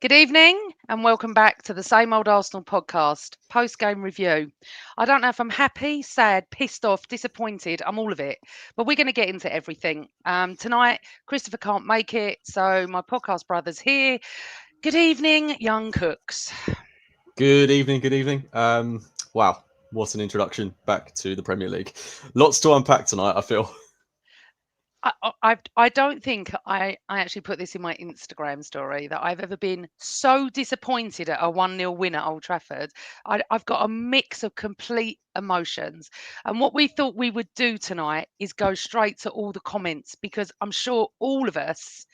Good evening and welcome back to the Same Old Arsenal podcast, post game review. I don't know if I'm happy, sad, pissed off, disappointed. I'm all of it, but we're going to get into everything. Tonight, Christopher can't make it, so my podcast brother's here. Good evening, young cooks. Good evening, good evening. Wow, what an introduction back to the Premier League. Lots to unpack tonight, I feel. I don't think I actually put this in my Instagram story that I've ever been so disappointed at a 1-0 win at Old Trafford. I've got a mix of complete emotions. And what we thought we would do tonight is go straight to all the comments because I'm sure all of us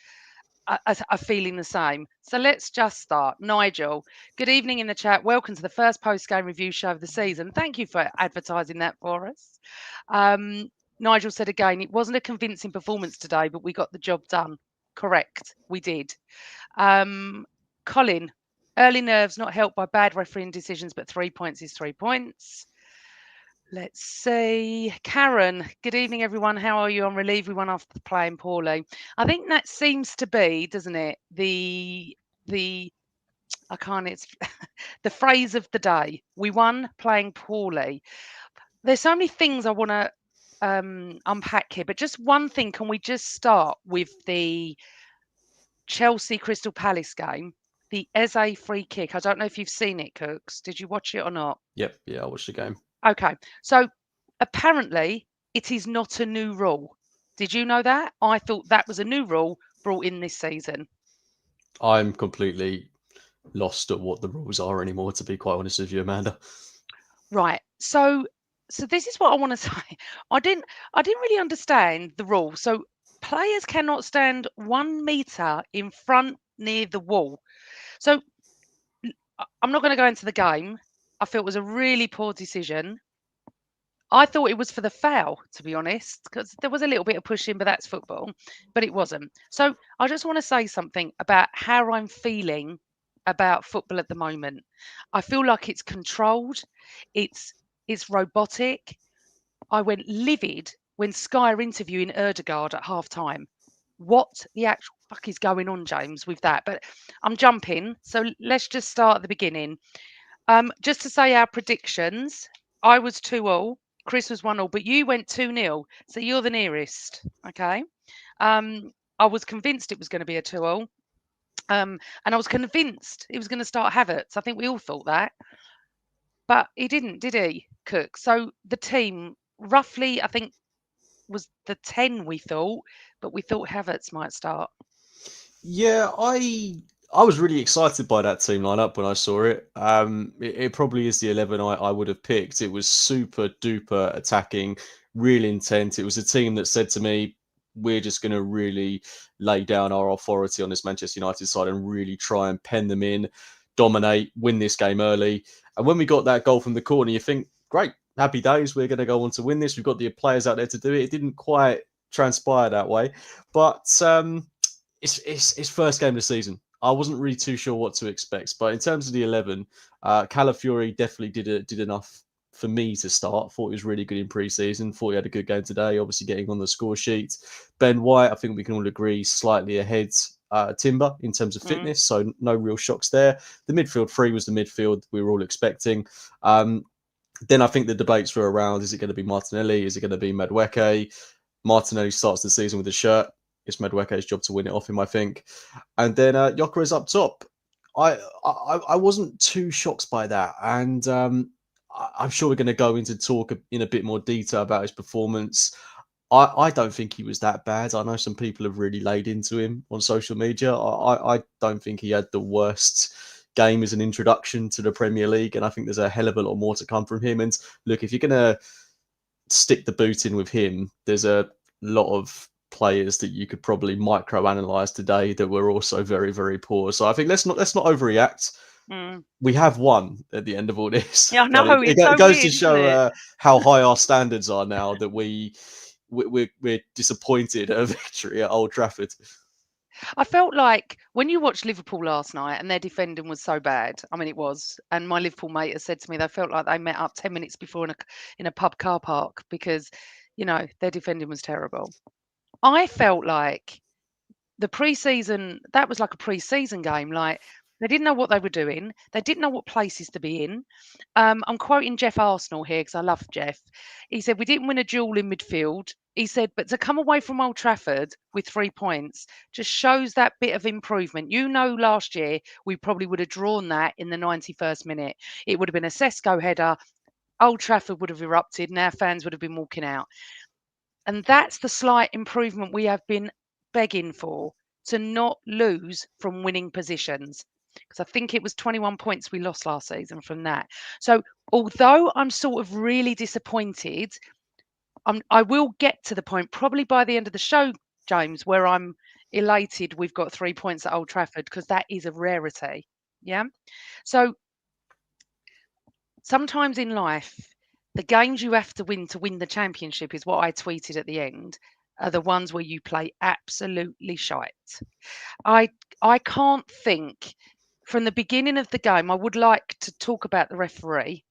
are feeling the same. So let's just start. Nigel, good evening in the chat. Welcome to the first post game review show of the season. Thank you for advertising that for us. Um, Nigel said again, it wasn't a convincing performance today, but we got the job done. Correct, we did. Colin, early nerves not helped by bad refereeing decisions, but 3 points is 3 points. Let's see. Karen, good evening, everyone. How are you? On relief, we won after playing poorly. I think that seems to be, doesn't it? The I can't. It's the phrase of the day. We won playing poorly. There's so many things I want to unpack here, but just one thing. Can we just start with the Chelsea Crystal Palace game? The Eze free kick. I don't know if you've seen it, Cooks. Did you watch it or not? Yep, yeah, I watched the game. Okay. So apparently it is not a new rule. Did you know that? I thought that was a new rule brought in this season. I'm completely lost at what the rules are anymore, to be quite honest with you, Amanda. Right. So this is what I want to say. I didn't really understand the rule. So players cannot stand 1 meter in front near the wall. So I'm not going to go into the game. I feel it was a really poor decision. I thought it was for the foul, to be honest, because there was a little bit of pushing, but that's football. But it wasn't. So I just want to say something about how I'm feeling about football at the moment. I feel like it's controlled. It's it's robotic. I went livid when Sky are interviewing Odegaard at half time. What the actual fuck is going on, James, with that? But I'm jumping. So let's just start at the beginning. Just to say our predictions, I was 2-0, Chris was 1-0, but you went 2-0. So you're the nearest. Okay. I was convinced it was going to be a 2-0. And I was convinced it was going to start Havertz. I think we all thought that. But he didn't, did he, Cook? So the team roughly, I think, was the 10 we thought, but we thought Havertz might start. Yeah, I was really excited by that team lineup when I saw it. It probably is the 11 I would have picked. It was super duper attacking, real intent. It was a team that said to me, we're just going to really lay down our authority on this Manchester United side and really try and pen them in, dominate, win this game early. And when we got that goal from the corner, you think, great, happy days. We're going to go on to win this. We've got the players out there to do it. It didn't quite transpire that way, but it's first game of the season. I wasn't really too sure what to expect, but in terms of the 11, Calafiori definitely did enough for me to start. Thought he was really good in pre-season. Thought he had a good game today. Obviously, getting on the score sheet. Ben White, I think we can all agree, slightly ahead. Timber in terms of fitness, so no real shocks there. The midfield three was the midfield we were all expecting. Then I think the debates were around: is it going to be Martinelli? Is it going to be Madueke? Martinelli starts the season with a shirt. It's Madueke's job to win it off him, I think. And then Gyokeres up top. I wasn't too shocked by that, and I'm sure we're going to go into talk in a bit more detail about his performance. I don't think he was that bad. I know some people have really laid into him on social media. I don't think he had the worst game as an introduction to the Premier League, and I think there's a hell of a lot more to come from him. And look, if you're going to stick the boot in with him, there's a lot of players that you could probably micro-analyze today that were also very, very poor. So I think let's not overreact. We have won at the end of all this, Yeah, I but know. It's it so goes to weird, isn't it? show how high our standards are now that we're disappointed at a victory at Old Trafford. I felt like when you watched Liverpool last night and their defending was so bad. I mean, it was. And my Liverpool mate has said to me they felt like they met up 10 minutes before in a pub car park because, their defending was terrible. I felt like the pre-season, that was like a pre-season game. Like They didn't know what they were doing. They didn't know what places to be in. I'm quoting Jeff Arsenal here because I love Jeff. He said, "We didn't win a duel in midfield." He said, "But to come away from Old Trafford with 3 points just shows that bit of improvement. You know, last year we probably would have drawn that in the 91st minute. It would have been a Sesko header. Old Trafford would have erupted and our fans would have been walking out." And that's the slight improvement we have been begging for, to not lose from winning positions. Because I think it was 21 points we lost last season from that. So although I'm sort of really disappointed, I will get to the point probably by the end of the show, James, where I'm elated we've got 3 points at Old Trafford because that is a rarity. Yeah. So sometimes in life, the games you have to win the championship is what I tweeted at the end, are the ones where you play absolutely shite. I I can't think from the beginning of the game. I would like to talk about the referee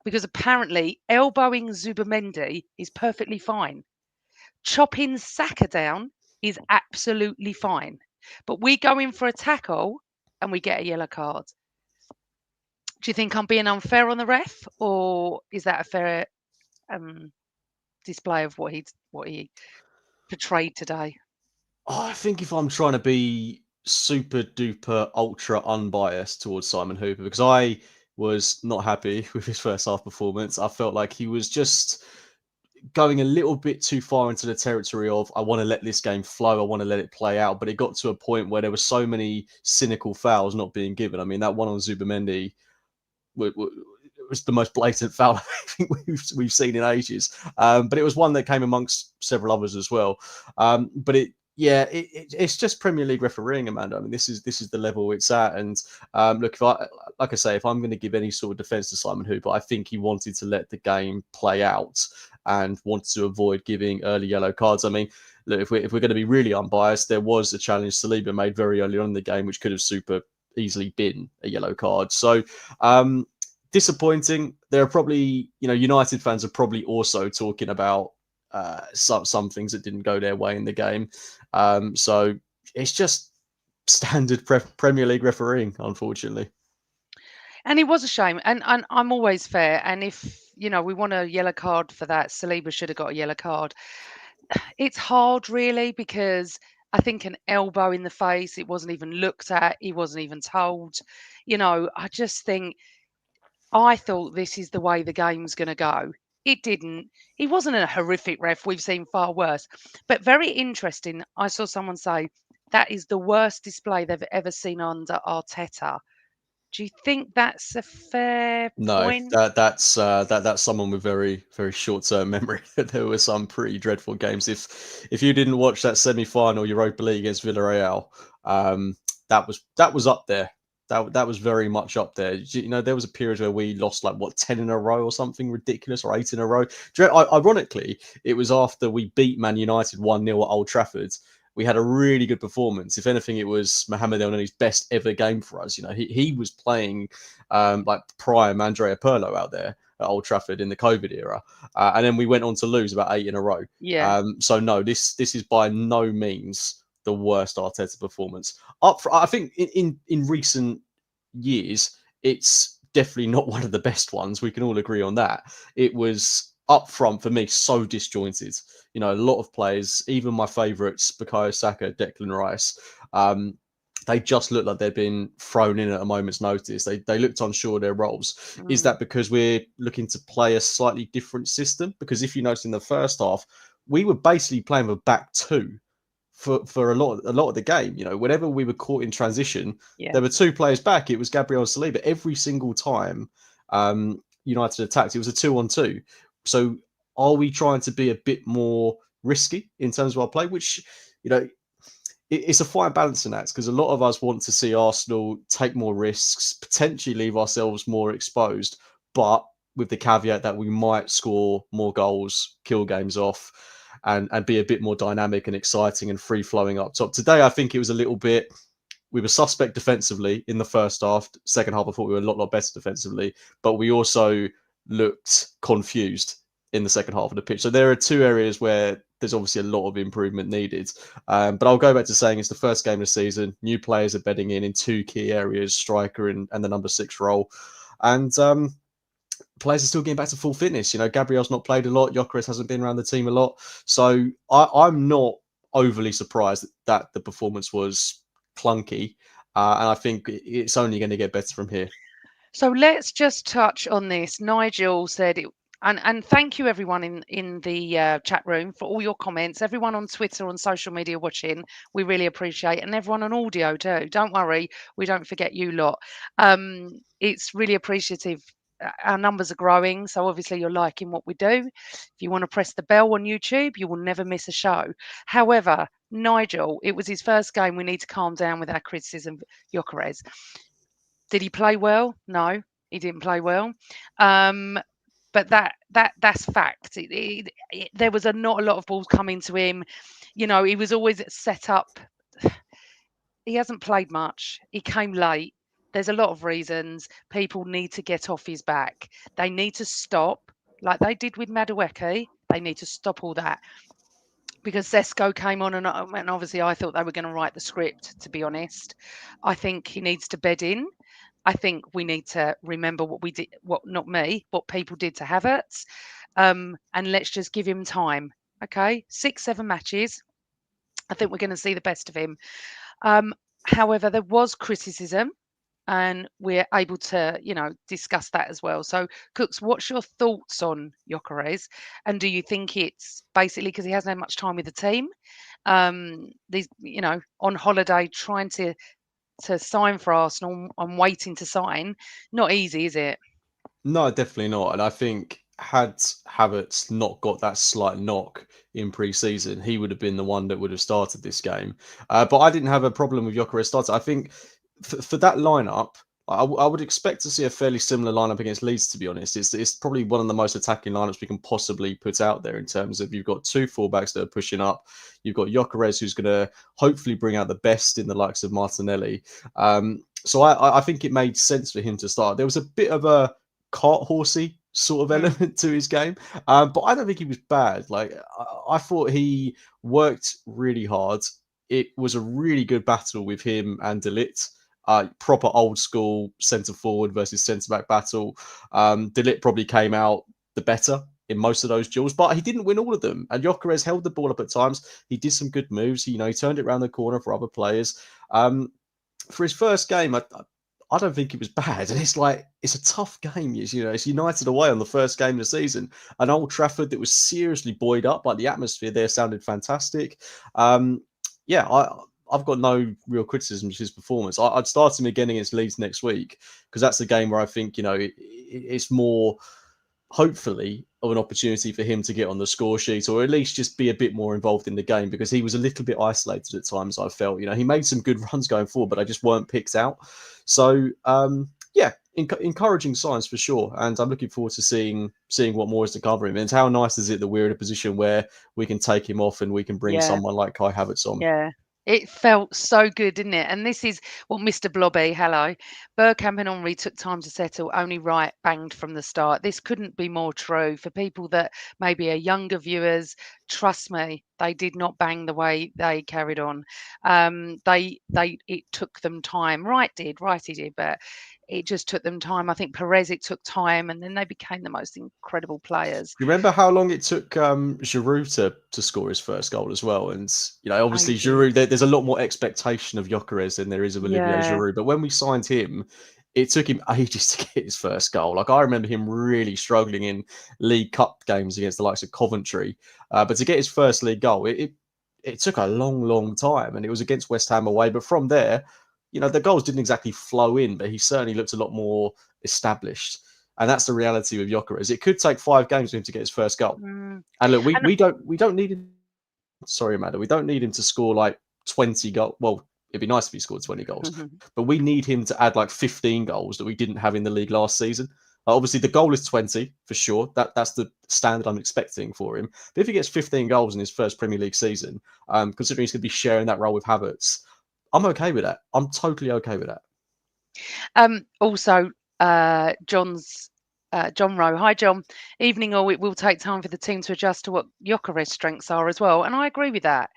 because apparently elbowing Zubamendi is perfectly fine. Chopping Saka down is absolutely fine. But we go in for a tackle and we get a yellow card. Do you think I'm being unfair on the ref, or is that a fair display of what he portrayed today? Oh, I think if I'm trying to be super duper ultra unbiased towards Simon Hooper, because I was not happy with his first half performance. I felt like he was just going a little bit too far into the territory of I want to let this game flow, I want to let it play out. But it got to a point where there were so many cynical fouls not being given. I mean, that one on Zubamendi was the most blatant foul I think we've seen in ages. But it was one that came amongst several others as well. But it's just Premier League refereeing, Amanda. I mean, this is the level it's at. And look, like I say, if I'm going to give any sort of defence to Simon Hooper, I think he wanted to let the game play out and wanted to avoid giving early yellow cards. I mean, look, if we're going to be really unbiased, there was a challenge Saliba made very early on in the game, which could have super easily been a yellow card. So disappointing. There are probably, United fans are probably also talking about some things that didn't go their way in the game. So it's just standard Premier League refereeing, unfortunately. And it was a shame. And I'm always fair. And if we want a yellow card for that, Saliba should have got a yellow card. It's hard, really, because I think an elbow in the face, it wasn't even looked at. He wasn't even told. I just think I thought this is the way the game's going to go. It didn't. He wasn't a horrific ref. We've seen far worse. But very interesting. I saw someone say that is the worst display they've ever seen under Arteta. Do you think that's a fair No, point? that's someone with very very short term memory. There were some pretty dreadful games. If you didn't watch that semi final Europa League against Villarreal, that was up there. That was very much up there. There was a period where we lost like 10 in a row or something ridiculous, or 8 in a row. Ironically, it was after we beat Man United 1-0 at Old Trafford. We had a really good performance. If anything, it was Mohamed Elneny's best ever game for us. He was playing like prime Andrea Pirlo out there at Old Trafford in the COVID era, and then we went on to lose about 8 in a row. Yeah. So no, this is by no means the worst Arteta performance. I think in recent years, it's definitely not one of the best ones. We can all agree on that. It was up front for me so disjointed. A lot of players, even my favourites, Bukayo Saka, Declan Rice, they just looked like they'd been thrown in at a moment's notice. They looked unsure of their roles. Is that because we're looking to play a slightly different system? Because if you notice in the first half, we were basically playing with back two for a lot of the game. Whenever we were caught in transition, there were two players back. It was Gabriel and Saliba. Every single time United attacked, it was a 2-on-2. So are we trying to be a bit more risky in terms of our play? Which, it's a fine balancing act, because a lot of us want to see Arsenal take more risks, potentially leave ourselves more exposed, but with the caveat that we might score more goals, kill games off, and be a bit more dynamic and exciting and free flowing up top. Today, I think it was a little bit. We were suspect defensively in the first half. Second half, I thought we were a lot better defensively, but we also looked confused in the second half of the pitch. So there are two areas where there's obviously a lot of improvement needed. But I'll go back to saying it's the first game of the season. New players are bedding in two key areas, striker and the number 6 role. And players are still getting back to full fitness. Gabriel's not played a lot. Gyokeres hasn't been around the team a lot. So I'm not overly surprised that the performance was clunky. And I think it's only going to get better from here. So let's just touch on this. Nigel said it, and thank you everyone in the chat room for all your comments. Everyone on Twitter, on social media watching, we really appreciate, and everyone on audio too. Don't worry, we don't forget you lot. It's really appreciative. Our numbers are growing, so obviously you're liking what we do. If you want to press the bell on YouTube, you will never miss a show. However, Nigel, it was his first game. We need to calm down with our criticism of Gyokeres. Did he play well? No, he didn't play well. But that's fact. There was not a lot of balls coming to him. He was always set up. He hasn't played much. He came late. There's a lot of reasons. People need to get off his back. They need to stop, like they did with Madueke. They need to stop all that. Because Zesco came on and obviously I thought they were going to write the script, to be honest. I think he needs to bed in. I think we need to remember what we did, what people did to Havertz. And let's just give him time. Okay, 6-7 matches. I think we're going to see the best of him. However, there was criticism and we're able to, discuss that as well. So, Cooks, what's your thoughts on Gyokeres? And do you think it's basically because he hasn't had much time with the team? These, on holiday, trying to sign for Arsenal. I'm waiting to sign. Not easy, is it? No, definitely not. And I think had Havertz not got that slight knock in pre-season, he would have been the one that would have started this game. But I didn't have a problem with Gyokeres starting. I think for that lineup, I would expect to see a fairly similar lineup against Leeds, to be honest. It's probably one of the most attacking lineups we can possibly put out there in terms of you've got 2 fullbacks that are pushing up. You've got Gyokeres, who's going to hopefully bring out the best in the likes of Martinelli. So I think it made sense for him to start. There was a bit of a cart horsey sort of element to his game, but I don't think he was bad. Like I thought he worked really hard. It was a really good battle with him and De Ligt. Proper old school centre forward versus centre back battle. De Ligt probably came out the better in most of those duels, but he didn't win all of them. And Gyokeres held the ball up at times. He did some good moves. He turned it around the corner for other players. For his first game, I don't think it was bad. And it's a tough game. It's United away on the first game of the season. An Old Trafford that was seriously buoyed up. Like the atmosphere there sounded fantastic. I've got no real criticism of his performance. I'd start him again against Leeds next week because that's the game where I think, it's more, hopefully, of an opportunity for him to get on the score sheet or at least just be a bit more involved in the game because he was a little bit isolated at times, I felt. He made some good runs going forward, but they just weren't picked out. So, encouraging signs for sure. And I'm looking forward to seeing what more is to cover him. And how nice is it that we're in a position where we can take him off and we can bring someone like Kai Havertz on? Yeah. It felt so good, didn't it? And this is what Mr. Blobby, hello. Bergkamp and Henry took time to settle. Only Wright banged from the start. This couldn't be more true. For people that maybe are younger viewers, trust me, they did not bang the way they carried on. It took them time. Righty did, but it just took them time. I think Perez, it took time, and then they became the most incredible players. You remember how long it took Giroud to score his first goal as well? And, obviously Giroud, there's a lot more expectation of Gyokeres than there is of Olivier Giroud. But when we signed him, it took him ages to get his first goal. Like I remember him really struggling in League Cup games against the likes of Coventry. But to get his first league goal, it took a long, long time. And it was against West Ham away. But from there, the goals didn't exactly flow in, but he certainly looked a lot more established. And that's the reality with Gyokeres. It could take 5 games for him to get his first goal. And look, we don't need him. Sorry, Amanda, we don't need him to score like 20 goals. Well, it'd be nice if he scored 20 goals, but we need him to add like 15 goals that we didn't have in the league last season. Obviously, the goal is 20 for sure. That's the standard I'm expecting for him. But if he gets 15 goals in his first Premier League season, considering he's going to be sharing that role with Havertz, I'm okay with that. I'm totally okay with that. Also, John's John Rowe. Hi, John. Evening all. It will take time for the team to adjust to what Gyokeres' strengths are as well. And I agree with that.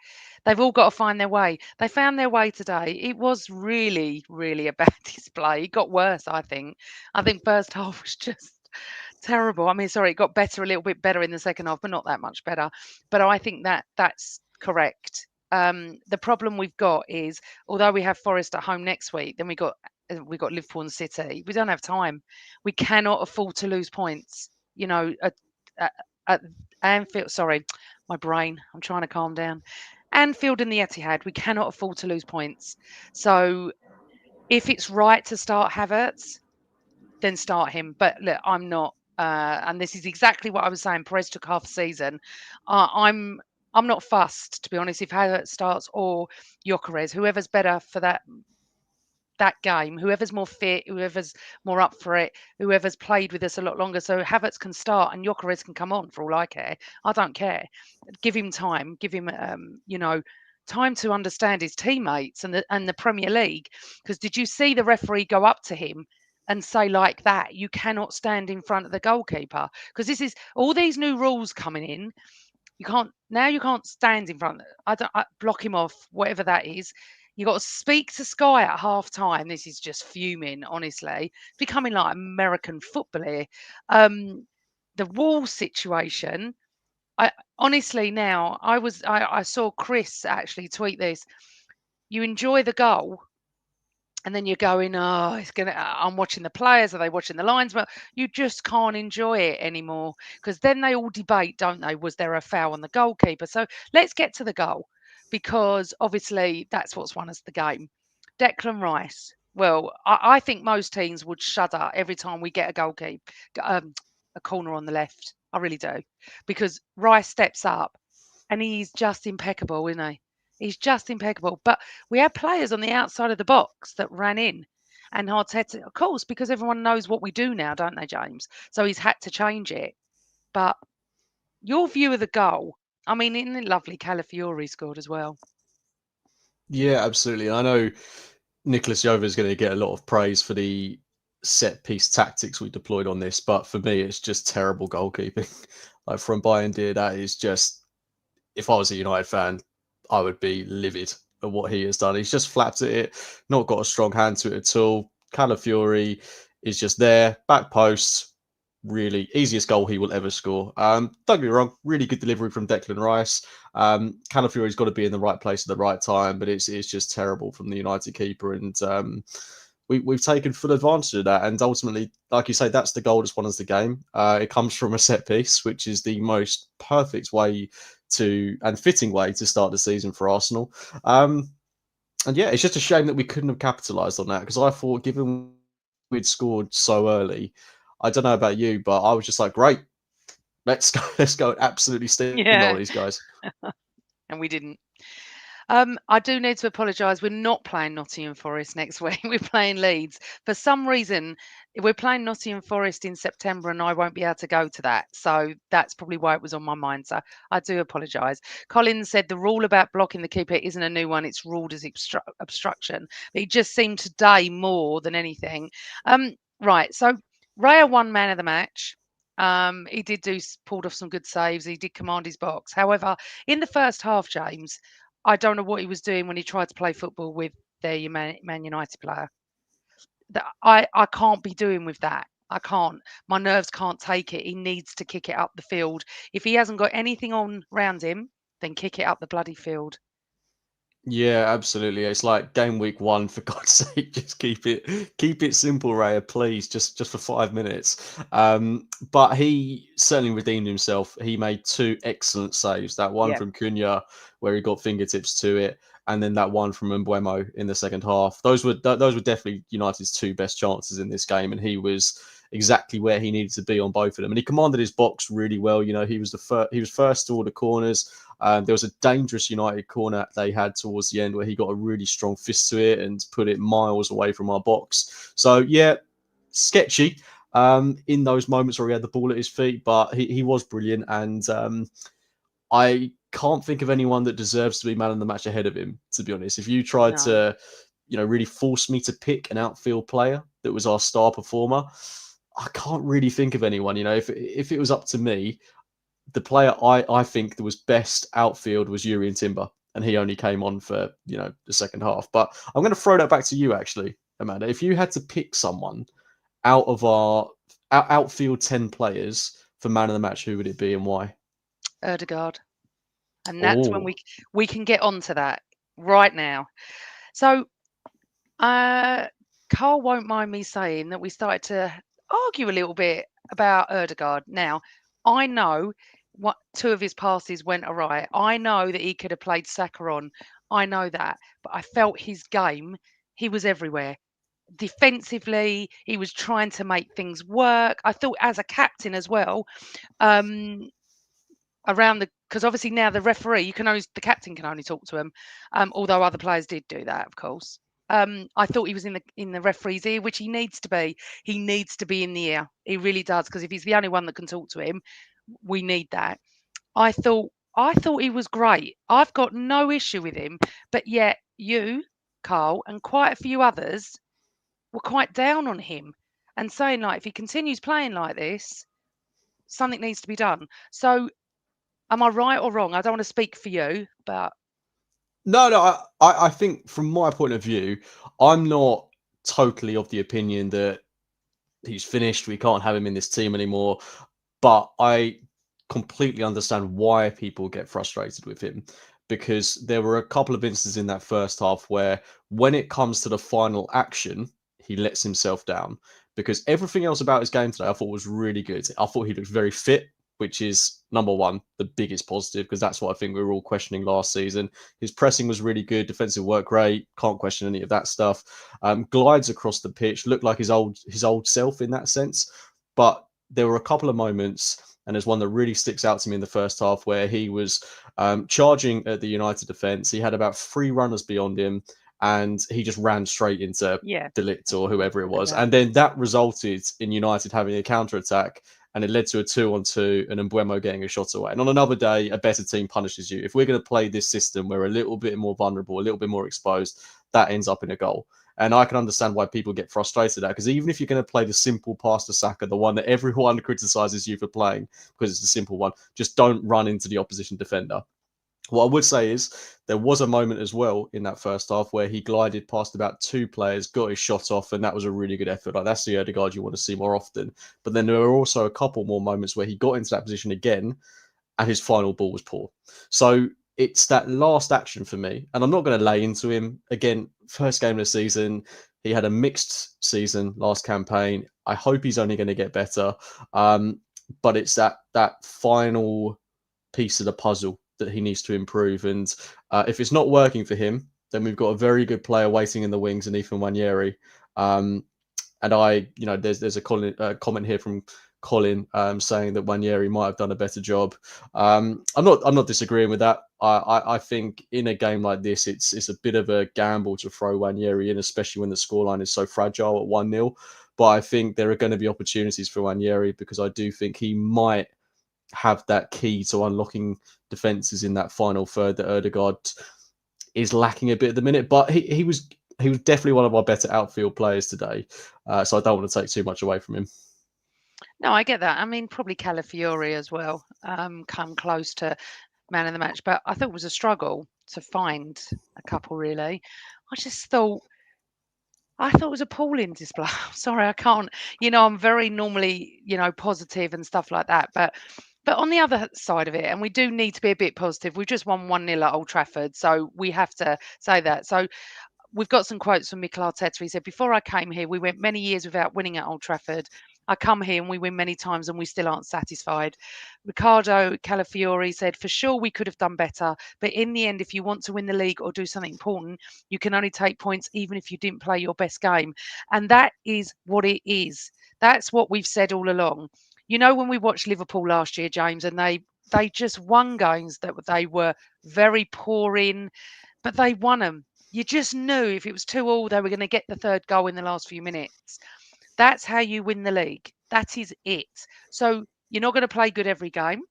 They've all got to find their way. They found their way today. It was really, really a bad display. It got worse, I think. I think first half was just terrible. I mean, sorry, it got better, a little bit better in the second half, but not that much better. But I think that's correct. The problem we've got is, although we have Forest at home next week, then we got Liverpool and City. We don't have time. We cannot afford to lose points. You know, at Anfield. Sorry, my brain. I'm trying to calm down. Anfield and the Etihad. We cannot afford to lose points. So if it's right to start Havertz, then start him. But look, I'm not. And this is exactly what I was saying. Perez took half a season. I'm not fussed, to be honest, if Havertz starts or Gyokeres, whoever's better for that game, whoever's more fit, whoever's more up for it, whoever's played with us a lot longer. So Havertz can start and Gyokeres can come on for all I care. I don't care. Give him time. Give him, time to understand his teammates and the Premier League. Because did you see the referee go up to him and say like that, you cannot stand in front of the goalkeeper? Because this is all these new rules coming in. You can't stand in front. I block him off, whatever that is. You got to speak to Sky at half time. This is just fuming, honestly. It's becoming like American football here. The wall situation. I honestly now I saw Chris actually tweet this. You enjoy the goal, and then you're going, oh, it's gonna. I'm watching the players. Are they watching the lines? But you just can't enjoy it anymore because then they all debate, don't they? Was there a foul on the goalkeeper? So let's get to the goal because obviously that's what's won us the game. Declan Rice. Well, I think most teams would shudder every time we get a goalkeeper, a corner on the left. I really do, because Rice steps up and he's just impeccable, isn't he? He's just impeccable. But we had players on the outside of the box that ran in. And Arteta, of course, because everyone knows what we do now, don't they, James? So he's had to change it. But your view of the goal, I mean, isn't it lovely Calafiori scored as well? Yeah, absolutely. I know Nicholas Jova is going to get a lot of praise for the set piece tactics we deployed on this, but for me, it's just terrible goalkeeping. Like from Bayern Deer, that is just, if I was a United fan, I would be livid at what he has done. He's just flapped at it, not got a strong hand to it at all. Calafiori is just there, back post, really easiest goal he will ever score. Don't get me wrong, really good delivery from Declan Rice. Calafiori's got to be in the right place at the right time, but it's just terrible from the United keeper, and we've taken full advantage of that. And ultimately, like you say, that's the goal that's won us the game. It comes from a set piece, which is the most perfect way and fitting way to start the season for Arsenal. And yeah, it's just a shame that we couldn't have capitalised on that, because I thought, given we'd scored so early, I don't know about you, but I was just like, great, let's go and absolutely steamroll Yeah. these guys. And we didn't. I do need to apologise. We're not playing Nottingham Forest next week. We're playing Leeds. For some reason, we're playing Nottingham Forest in September, and I won't be able to go to that. So that's probably why it was on my mind. So I do apologise. Colin said the rule about blocking the keeper isn't a new one. It's ruled as obstruction. It just seemed today more than anything. Right. So Raya won man of the match. He pulled off some good saves. He did command his box. However, in the first half, James, I don't know what he was doing when he tried to play football with their Man United player. That I can't be doing with that. I can't. My nerves can't take it. He needs to kick it up the field. If he hasn't got anything on round him, then kick it up the bloody field. Yeah, absolutely. It's like game week 1, for God's sake, just keep it simple, Raya, please, just for 5 minutes. But he certainly redeemed himself. He made 2 excellent saves. That one Yeah. from Cunha, where he got fingertips to it, and then that one from Mbeumo in the second half. Those were definitely United's 2 best chances in this game, and he was exactly where he needed to be on both of them. And he commanded his box really well. You know, he was first to all the corners. There was a dangerous United corner they had towards the end where he got a really strong fist to it and put it miles away from our box. So, yeah, sketchy in those moments where he had the ball at his feet, but he was brilliant. And I can't think of anyone that deserves to be man of the match ahead of him, to be honest. If you tried No. to, really force me to pick an outfield player that was our star performer, I can't really think of anyone. If it was up to me, the player I think that was best outfield was Urian Timber, and he only came on for the second half. But I'm going to throw that back to you, actually, Amanda. If you had to pick someone out of our outfield 10 players for man of the match, who would it be and why? Odegaard. And that's when Oh, we can get onto that right now. So, uh, Carl won't mind me saying that we started to argue a little bit about Odegaard. Now, I know what two of his passes went awry. I know that he could have played Saka on. I know that, but I felt his game. He was everywhere. Defensively, he was trying to make things work. I thought as a captain as well. Um, around the because obviously now the referee the captain can only talk to him, although other players did do that, of course. I thought he was in the referee's ear, which he needs to be. He needs to be in the ear. He really does, because if he's the only one that can talk to him, we need that. I thought he was great. I've got no issue with him, but yet you, Carl, and quite a few others were quite down on him and saying like if he continues playing like this, something needs to be done. So am I right or wrong? I don't want to speak for you, but no. I think from my point of view, I'm not totally of the opinion that he's finished. We can't have him in this team anymore. But I completely understand why people get frustrated with him, because there were a couple of instances in that first half where, when it comes to the final action, he lets himself down. Because everything else about his game today I thought was really good. I thought he looked very fit, which is number one, the biggest positive, because that's what I think we were all questioning last season. His pressing was really good, defensive work great, can't question any of that stuff. Glides across the pitch, looked like his old self in that sense. But there were a couple of moments, and there's one that really sticks out to me in the first half, where he was charging at the United defence. He had about three runners beyond him, and he just ran straight into yeah, Delict or whoever it was. about And then that resulted in United having a counter attack, and it led to a 2-on-2 and Mbuemo getting a shot away. And on another day, a better team punishes you. If we're going to play this system, we're a little bit more vulnerable, a little bit more exposed, that ends up in a goal. And I can understand why people get frustrated at, because even if you're going to play the simple pass to Saka, the one that everyone criticizes you for playing because it's a simple one, just don't run into the opposition defender. What I would say is there was a moment as well in that first half where he glided past about two players, got his shot off, and that was a really good effort. Like, that's the Odegaard you want to see more often. But then there were also a couple more moments where he got into that position again, and his final ball was poor. So it's that last action for me, and I'm not going to lay into him again. First game of the season, he had a mixed season last campaign. I hope he's only going to get better, but it's that final piece of the puzzle that he needs to improve. And if it's not working for him, then we've got a very good player waiting in the wings in Ethan Wanyeri. And there's a comment here from Colin saying that Wanyeri might have done a better job. I'm not disagreeing with that. I think in a game like this, it's a bit of a gamble to throw Wanyeri in, especially when the scoreline is so fragile at 1-0. But I think there are going to be opportunities for Wanyeri, because I do think he might have that key to unlocking defenses in that final third that Odegaard is lacking a bit at the minute. But he was definitely one of our better outfield players today. So I don't want to take too much away from him. no, I get that. I mean, probably Calafiori as well, come close to man of the match, but I thought it was a struggle to find a couple. Really, I thought it was appalling display. Sorry, I can't. I'm very normally, positive and stuff like that, but on the other side of it, and we do need to be a bit positive. We've just won 1-0 at Old Trafford, so we have to say that. So we've got some quotes from Mikel Arteta. He said, "Before I came here, we went many years without winning at Old Trafford. I come here and we win many times and we still aren't satisfied." Ricardo Calafiori said, "For sure we could have done better, but in the end, if you want to win the league or do something important, you can only take points even if you didn't play your best game." And that is what it is. That's what we've said all along. When we watched Liverpool last year, James, and they just won games that they were very poor in, but they won them. You just knew if it was 2-2, they were going to get the third goal in the last few minutes. That's how you win the league. That is it. So you're not going to play good every game.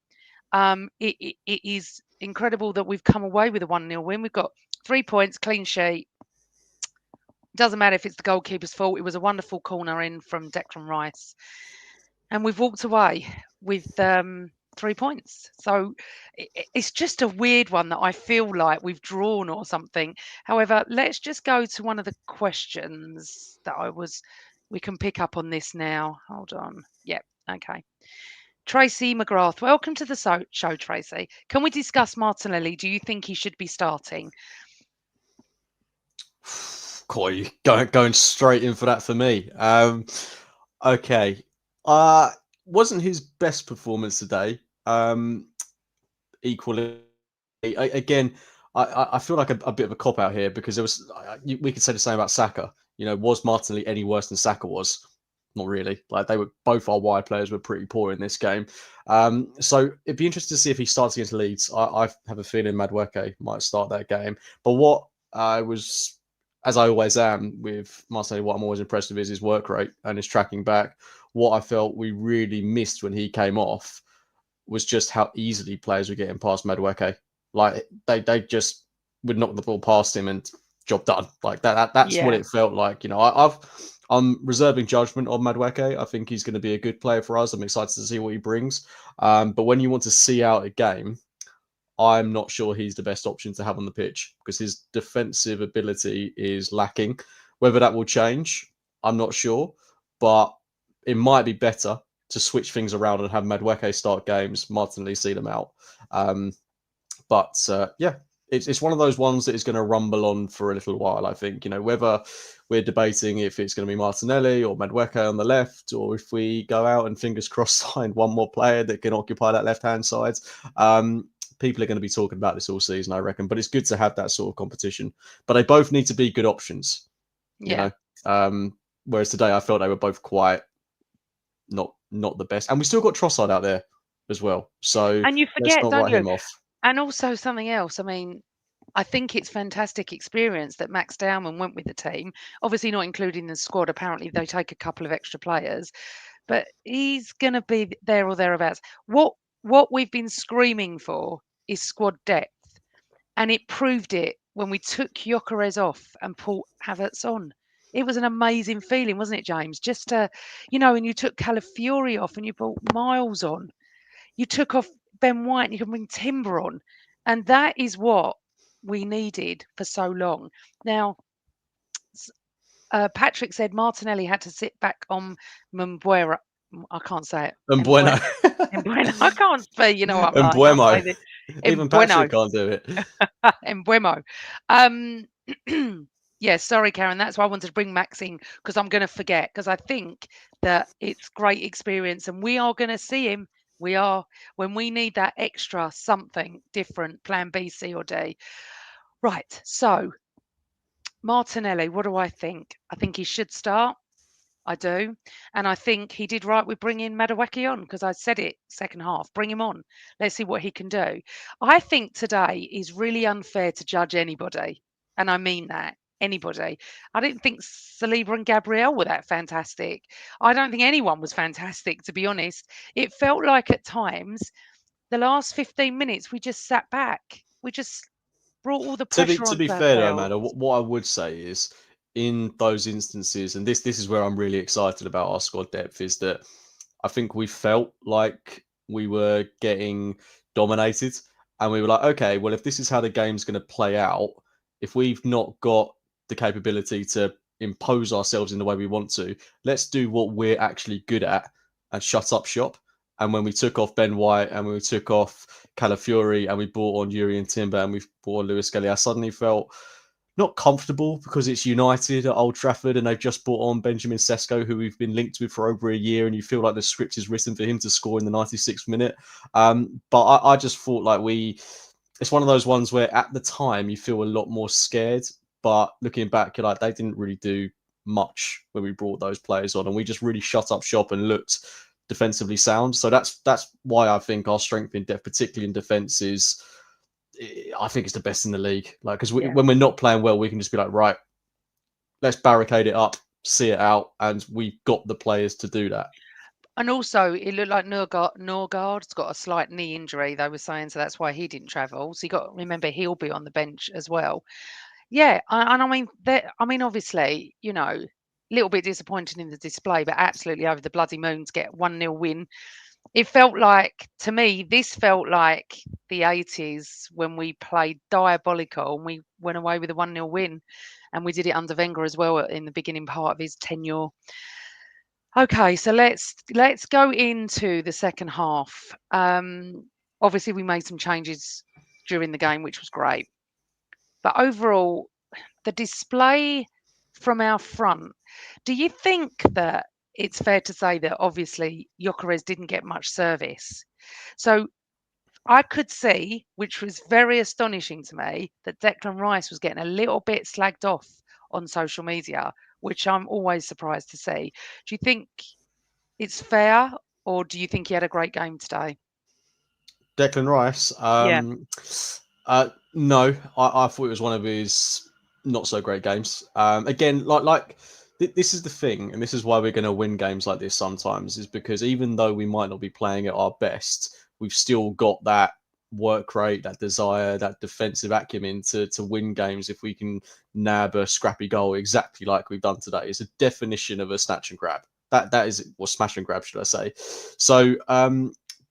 It is incredible that we've come away with a 1-0 win. We've got 3 points, clean sheet. Doesn't matter if it's the goalkeeper's fault. It was a wonderful corner in from Declan Rice, and we've walked away with 3 points. So it's just a weird one that I feel like we've drawn or something. However, let's just go to one of the questions that we can pick up on this now. Hold on. Yep. Okay. Tracy McGrath, welcome to the show, Tracy. Can we discuss Martinelli? Do you think he should be starting? Coy, going straight in for that for me. Okay. Wasn't his best performance today. Equally, again, I feel like a bit of a cop out here because we could say the same about Saka. Was Martinelli any worse than Saka was? Not really. Like they were both our wide players were pretty poor in this game. So it'd be interesting to see if he starts against Leeds. I have a feeling Madueke might start that game. But what I was, as I always am with Martinelli, what I'm always impressed with is his work rate and his tracking back. What I felt we really missed when he came off was just how easily players were getting past Madueke. Like they just would knock the ball past him and job done. Like that's what it felt like. I'm reserving judgment on Madueke. I think he's going to be a good player for us. I'm excited to see what he brings. But when you want to see out a game, I'm not sure he's the best option to have on the pitch because his defensive ability is lacking. Whether that will change, I'm not sure. But it might be better to switch things around and have Madueke start games, Martinelli see them out. Yeah, it's one of those ones that is going to rumble on for a little while, I think. Whether we're debating if it's going to be Martinelli or Madueke on the left, or if we go out and fingers crossed find one more player that can occupy that left-hand side. People are going to be talking about this all season, I reckon. But it's good to have that sort of competition. But they both need to be good options, you know. Whereas today I felt they were both quite not the best. And we still got Trossard out there as well. So and you let's forget, not don't write you? him off. And also something else. I mean, I think it's fantastic experience that Max Dowman went with the team. Obviously, not including the squad. Apparently, they take a couple of extra players, but he's going to be there or thereabouts. What we've been screaming for is squad depth, and it proved it when we took Gyokeres off and put Havertz on. It was an amazing feeling, wasn't it, James? Just to, and you took Calafiori off and you brought Miles on. You took off Ben White and you can bring Timber on. And that is what we needed for so long. Now, Patrick said Martinelli had to sit back on Mbuera. I can't say it. And Bueno. Mbueno. I can't say, you know what I'm And like. I can't Buemo. say this. Even Patrick can't do it. Mbuemo. Yeah, sorry, Karen. That's why I wanted to bring Max in because I'm going to forget because I think that it's great experience and we are going to see him. We are when we need that extra something different, plan B, C, or D. Right. So Martinelli, what do I think? I think he should start. I do. And I think he did right with bringing Madueke on because I said it second half. Bring him on. Let's see what he can do. I think today is really unfair to judge anybody. And I mean that. Anybody. I didn't think Saliba and Gabriel were that fantastic. I don't think anyone was fantastic, to be honest. It felt like at times, the last 15 minutes, we just sat back. We just brought all the pressure To be onto fair though, ourselves. Amanda, what I would say is in those instances, and this is where I'm really excited about our squad depth, is that I think we felt like we were getting dominated, and we were like, okay, well, if this is how the game's going to play out, if we've not got the capability to impose ourselves in the way we want to, let's do what we're actually good at and shut up shop. And when we took off Ben White and when we took off Calafiori and we brought on Yuri and Timber and we brought on Lewis Skelly, I suddenly felt not comfortable because it's United at Old Trafford and they've just brought on Benjamin Sesko, who we've been linked with for over a year, and you feel like the script is written for him to score in the 96th minute. But I just thought like it's one of those ones where at the time you feel a lot more scared, but looking back, you're like, they didn't really do much when we brought those players on, and we just really shut up shop and looked defensively sound. So that's why I think our strength in depth, particularly in defence, is I think it's the best in the league. Like because when we're not playing well, we can just be like, right, let's barricade it up, see it out, and we've got the players to do that. And also, it looked like Norgard's got a slight knee injury. They were saying so that's why he didn't travel. So you got to remember he'll be on the bench as well. Yeah, and I mean, obviously, a little bit disappointing in the display, but absolutely over the bloody moon to get 1-0 win. It felt like, to me, this felt like the 80s when we played diabolical and we went away with a 1-0 win. And we did it under Wenger as well in the beginning part of his tenure. Okay, so let's go into the second half. Obviously, we made some changes during the game, which was great. But overall, the display from our front, do you think that it's fair to say that obviously Gyokeres didn't get much service? So I could see, which was very astonishing to me, that Declan Rice was getting a little bit slagged off on social media, which I'm always surprised to see. Do you think it's fair, or do you think he had a great game today? Declan Rice. Yeah, No, I thought it was one of his not so great games. Again, this is the thing, and this is why we're going to win games like this sometimes, is because even though we might not be playing at our best, we've still got that work rate, that desire, that defensive acumen to win games if we can nab a scrappy goal exactly like we've done today. It's a definition of a snatch and grab. That is, or smash and grab, should I say? So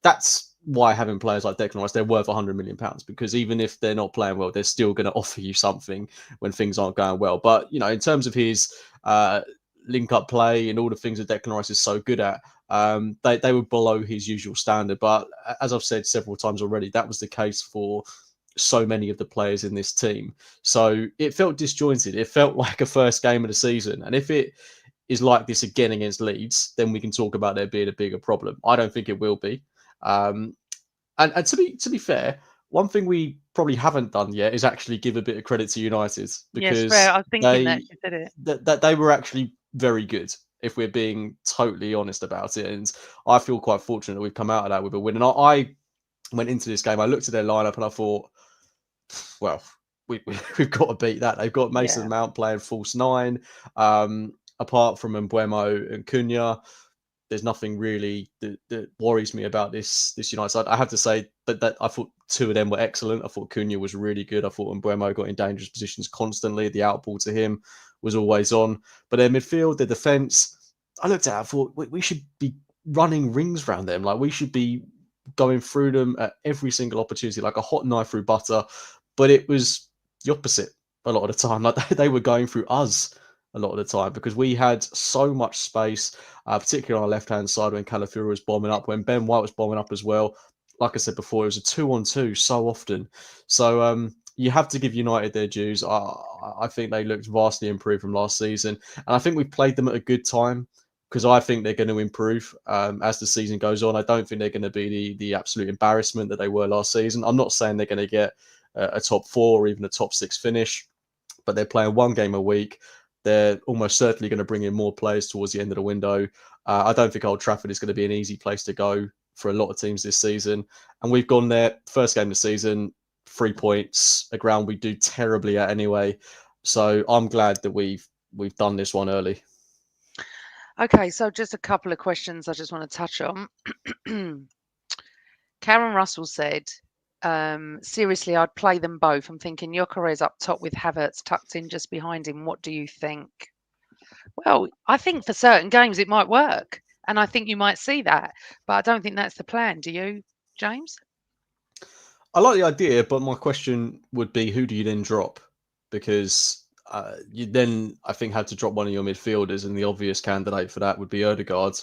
that's why having players like Declan Rice, they're worth £100 million, because even if they're not playing well, they're still going to offer you something when things aren't going well. But in terms of his link up play and all the things that Declan Rice is so good at, they were below his usual standard. But as I've said several times already, that was the case for so many of the players in this team. So it felt disjointed. It felt like a first game of the season. And if it is like this again against Leeds, then we can talk about there being a bigger problem. I don't think it will be. Um, and to be fair, one thing we probably haven't done yet is actually give a bit of credit to United, yes, fair. because I was thinking that you said it. that they were actually very good, if we're being totally honest about it. And I feel quite fortunate that we've come out of that with a win. And I went into this game, I looked at their lineup and I thought, well, we've got to beat that. They've got Mason Yeah. Mount playing false nine. Apart from Mbuemo and Cunha, there's nothing really that worries me about this United side. I have to say that I thought two of them were excellent. I thought Cunha was really good. I thought Mbuemo got in dangerous positions constantly. The outball to him was always on. But their midfield, their defence, I looked at it, I thought we should be running rings around them. Like, we should be going through them at every single opportunity, like a hot knife through butter. But it was the opposite a lot of the time. Like, they were going through us a lot of the time, because we had so much space, particularly on our left-hand side when Calafiori was bombing up, when Ben White was bombing up as well. Like I said before, it was a 2-on-2 so often. So you have to give United their dues. I think they looked vastly improved from last season. And I think we've played them at a good time, because I think they're going to improve as the season goes on. I don't think they're going to be the absolute embarrassment that they were last season. I'm not saying they're going to get a top four or even a top six finish, but they're playing one game a week. They're almost certainly going to bring in more players towards the end of the window. I don't think Old Trafford is going to be an easy place to go for a lot of teams this season. And we've gone there, first game of the season, 3 points, a ground we do terribly at anyway. So I'm glad that we've done this one early. Okay, so just a couple of questions I just want to touch on. Karen Russell said, seriously, I'd play them both. I'm thinking Gyökeres up top with Havertz tucked in just behind him. What do you think? Well, I think for certain games it might work, and I think you might see that, but I don't think that's the plan. Do you, James? I like the idea, but my question would be, who do you then drop? Because you then, I think, had to drop one of your midfielders, and the obvious candidate for that would be Odegaard.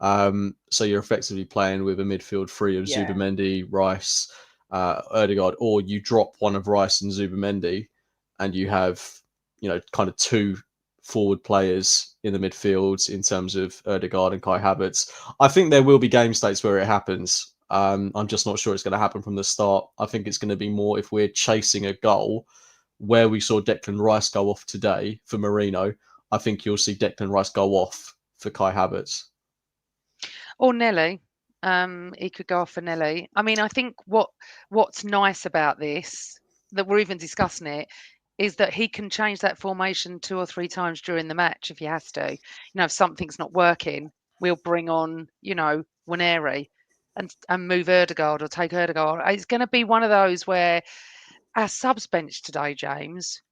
So you're effectively playing with a midfield three of Yeah. Zubamendi, Rice, Odegaard, or you drop one of Rice and Zubamendi, and you have, kind of two forward players in the midfield in terms of Odegaard and Kai Havertz. I think there will be game states where it happens. I'm just not sure it's going to happen from the start. I think it's going to be more if we're chasing a goal, where we saw Declan Rice go off today for Marino. I think you'll see Declan Rice go off for Kai Havertz. Or Nelly. He could go off for Nelly. I mean, I think what's nice about this, that we're even discussing it, is that he can change that formation 2 or 3 times during the match if he has to. If something's not working, we'll bring on, Waneri and move Odegaard or take Odegaard. It's going to be one of those where our subs bench today, James,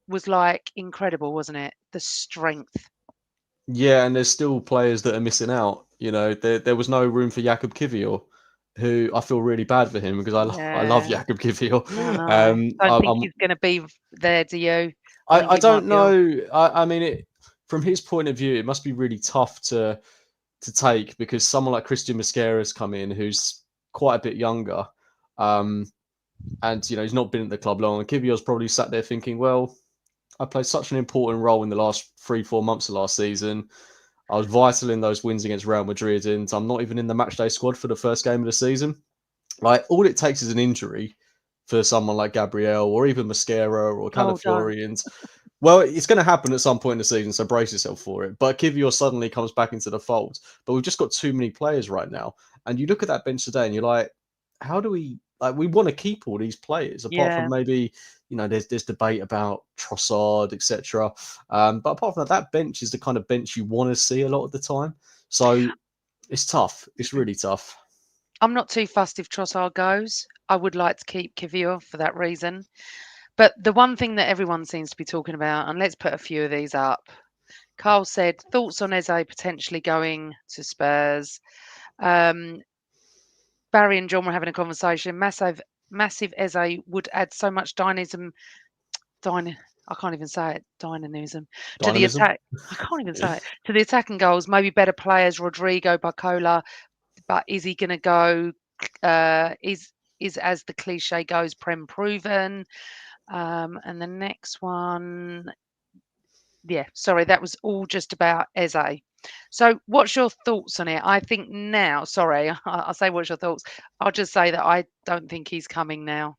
was like incredible, wasn't it? The strength. Yeah, and there's still players that are missing out. You know, there was no room for Jakub Kivior, who I feel really bad for him because I love Yeah, Jakub Kivior. I know. Don't think he's going to be there, do you? I think I he might don't be off. know. I mean, from his point of view, it must be really tough to take because someone like Christian Mosquera has come in, who's quite a bit younger, um, and he's not been at the club long. And Kivior's probably sat there thinking, well, I played such an important role in the last 3-4 months of last season. I was vital in those wins against Real Madrid, and I'm not even in the matchday squad for the first game of the season. Like, all it takes is an injury for someone like Gabriel or even Mosquera or Oh, don't. Calafiori, and well, it's going to happen at some point in the season, so brace yourself for it. But Kivior suddenly comes back into the fold. But we've just got too many players right now. And you look at that bench today and you're like, how do we, like, we want to keep all these players, apart Yeah. from maybe, there's debate about Trossard, etc. But apart from that, that bench is the kind of bench you want to see a lot of the time. So it's tough. It's really tough. I'm not too fussed if Trossard goes. I would like to keep Kivior for that reason. But the one thing that everyone seems to be talking about, and let's put a few of these up. Carl said thoughts on Eze potentially going to Spurs. Um, Barry and John were having a conversation. Massive Eze would add so much dynamism. I can't even say it. Dynamism to the Dynamism. attack. I can't even say it to the attacking goals. Maybe better players, Rodrigo, Barcola. But is he going to go? Is as the cliche goes, prem proven. And the next one, yeah, sorry, that was all just about Eze. So, what's your thoughts on it? I think now, sorry, I'll say what's your thoughts. I'll just say that I don't think he's coming now.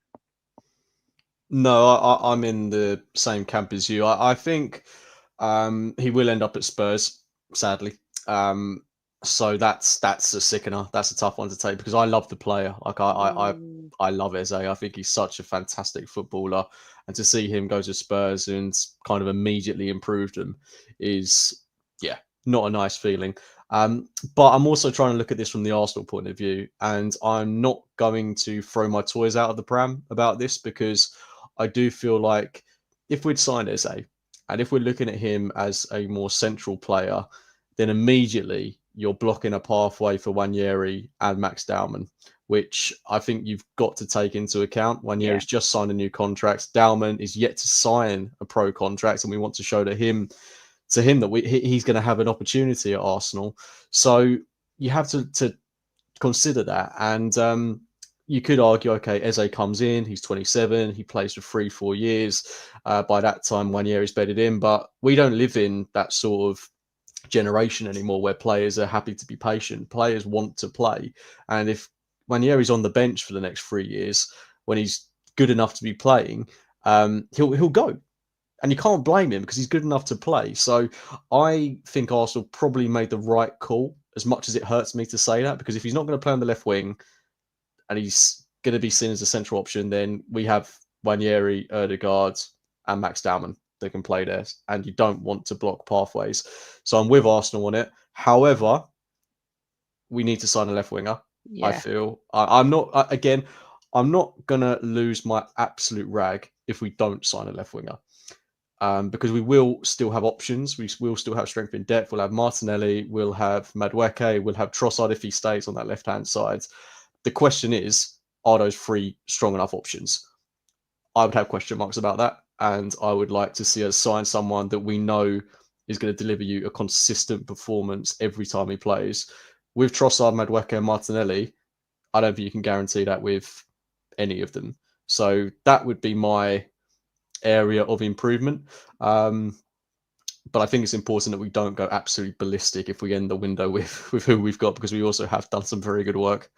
No, I'm in the same camp as you. I think he will end up at Spurs, sadly. Um, so that's a sickener. That's a tough one to take because I love the player. Like Mm, I love Eze. I think he's such a fantastic footballer, and to see him go to Spurs and kind of immediately improve them is, yeah, not a nice feeling. But I'm also trying to look at this from the Arsenal point of view, and I'm not going to throw my toys out of the pram about this because I do feel like if we'd signed Eze and if we're looking at him as a more central player, then immediately you're blocking a pathway for Wanyeri and Max Dowman, which I think you've got to take into account. yeah, Wanyeri's just signed a new contract. Dowman is yet to sign a pro contract, and we want to show to him that he's going to have an opportunity at Arsenal. So you have to consider that. And you could argue, okay, Eze comes in, he's 27, he plays for 3-4 years. By that time, 1 year is bedded in, but we don't live in that sort of generation anymore where players are happy to be patient. Players want to play. And if Wanyeri's on the bench for the next 3 years, when he's good enough to be playing, he'll go. And you can't blame him because he's good enough to play. So I think Arsenal probably made the right call, as much as it hurts me to say that, because if he's not going to play on the left wing and he's going to be seen as a central option, then we have Wanyeri, Odegaard, and Max Dowman that can play there, and you don't want to block pathways. So I'm with Arsenal on it. However, we need to sign a left winger. I yeah, feel I'm not again. I'm not gonna lose my absolute rag if we don't sign a left winger. Because we will still have options. We will still have strength in depth. We'll have Martinelli, we'll have Madueke, we'll have Trossard if he stays on that left-hand side. The question is, are those three strong enough options? I would have question marks about that. And I would like to see us sign someone that we know is going to deliver you a consistent performance every time he plays. With Trossard, Madueke, and Martinelli, I don't think you can guarantee that with any of them. So that would be my area of improvement. But I think it's important that we don't go absolutely ballistic if we end the window with who we've got, because we also have done some very good work.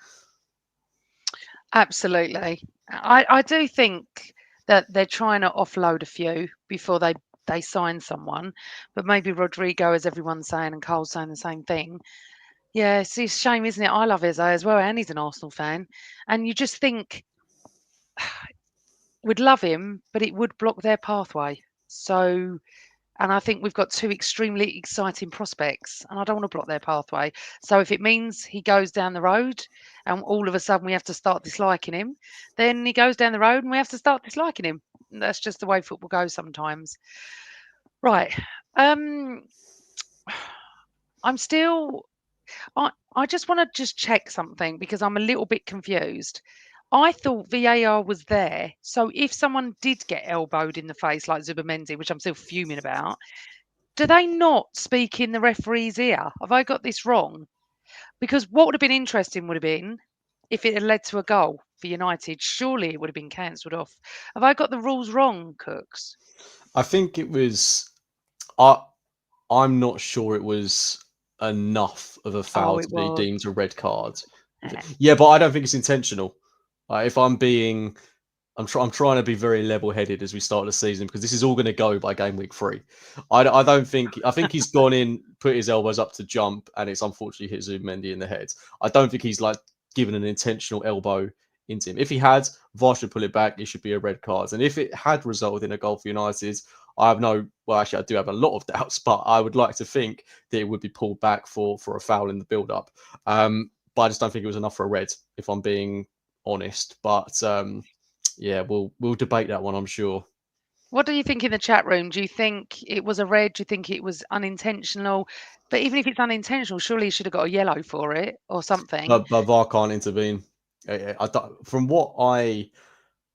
absolutely. I do think that they're trying to offload a few before they sign someone, but maybe Rodrigo, as everyone's saying, and Carl's saying the same thing. Yeah, it's a shame, isn't it? I love Eze as well, and he's an Arsenal fan. And you just think we'd love him, but it would block their pathway. So, and I think we've got two extremely exciting prospects, and I don't want to block their pathway. So, if it means he goes down the road and all of a sudden we have to start disliking him, then he goes down the road and we have to start disliking him. that's just the way football goes sometimes. Right. Um, I'm still. I just want to just check something because I'm a little bit confused. I thought VAR was there, so if someone did get elbowed in the face like Zubamendi, which I'm still fuming about, do they not speak in the referee's ear? Have I got this wrong? Because what would have been interesting would have been if it had led to a goal for United. Surely it would have been cancelled off. Have I got the rules wrong, Cooks? I think it was. I I'm not sure it was enough of a Oh, foul it to be was. deemed a red card. Eh, Yeah, but I don't think it's intentional. If I'm being, I'm trying to be very level-headed as we start the season because this is all going to go by game week 3. I don't think. I think he's gone in, put his elbows up to jump, and it's unfortunately hit Zubimendi in the head. I don't think he's like given an intentional elbow into him. If he had, VAR should pull it back. It should be a red card. And if it had resulted in a goal for United, I have no. Well, actually, I do have a lot of doubts, but I would like to think that it would be pulled back for a foul in the build-up. But I just don't think it was enough for a red, if I'm being honest. But yeah, we'll debate that one, I'm sure. What do you think in the chat room? Do you think it was a red? Do you think it was unintentional? But even if it's unintentional, surely you should have got a yellow for it or something. But VAR can't intervene. From what I